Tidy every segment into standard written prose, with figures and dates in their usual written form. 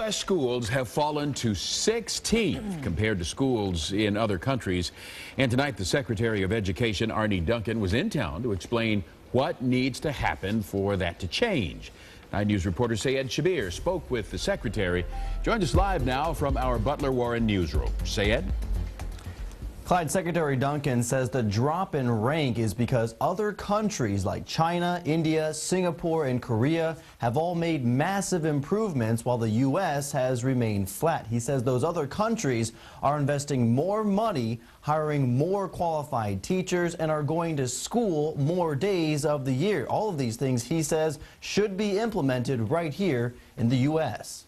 U.S. schools have fallen to 16th compared to schools in other countries. And tonight, the Secretary of Education, Arne Duncan, was in town to explain what needs to happen for that to change. 9 News reporter Sayed Shabir spoke with the Secretary. Joins us live now from our Butler Warren newsroom. Sayed? Clyde, Secretary Duncan says the drop in rank is because other countries like China, India, Singapore, and Korea have all made massive improvements while the U.S. has remained flat. He says those other countries are investing more money, hiring more qualified teachers, and are going to school more days of the year. All of these things, he says, should be implemented right here in the U.S.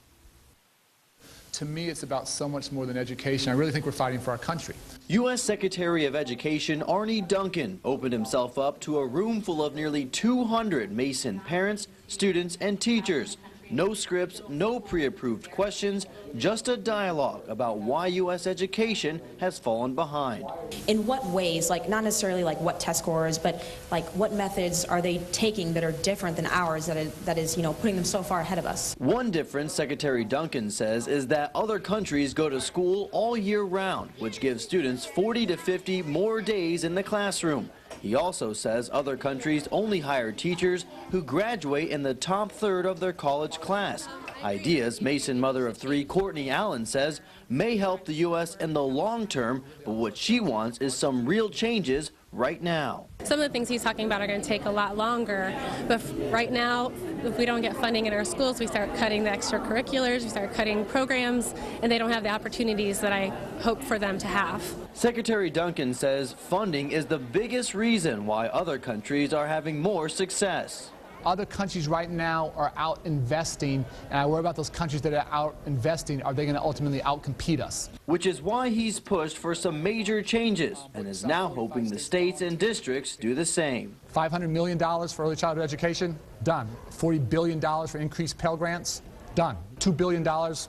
To me, it's about so much more than education. I really think we're fighting for our country. U.S. Secretary of Education Arne Duncan opened himself up to a room full of nearly 200 Mason parents, students, and teachers. No scripts, no pre-approved questions, just a dialogue about why U.S. education has fallen behind. In what ways, like not necessarily like what test scores, but like what methods are they taking that are different than ours that is, putting them so far ahead of us? One difference, Secretary Duncan says, is that other countries go to school all year round, which gives students 40 to 50 more days in the classroom. He also says other countries only hire teachers who graduate in the top third of their college class. Ideas Mason mother of 3 Courtney Allen says may help the U.S. in the long term, but what she wants is some real changes right now. Some of the things he's talking about are going to take a lot longer, but right now, if we don't get funding in our schools, we start cutting the extracurriculars, we start cutting programs, and they don't have the opportunities that I hope for them to have. Secretary Duncan says funding is the biggest reason why other countries are having more success. Other countries right now are out investing, and I worry about those countries that are out investing. Are they going to ultimately outcompete us? Which is why he's pushed for some major changes and is now hoping the states and districts do the same. $500 million for early childhood education? Done. $40 billion for increased Pell Grants? Done. $2 billion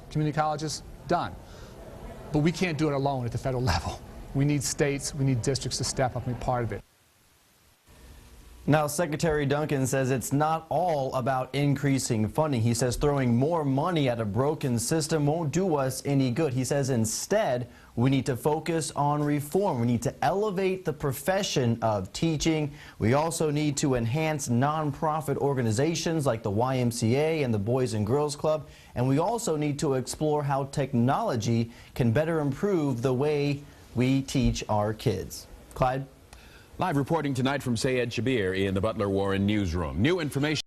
community colleges? Done. But we can't do it alone at the federal level. We need states, we need districts to step up and be part of it. Now, Secretary Duncan says it's not all about increasing funding. He says throwing more money at a broken system won't do us any good. He says instead, we need to focus on reform. We need to elevate the profession of teaching. We also need to enhance nonprofit organizations like the YMCA and the Boys and Girls Club. And we also need to explore how technology can better improve the way we teach our kids. Clyde? Live reporting tonight from Sayed Shabir in the Butler Warren newsroom. New information.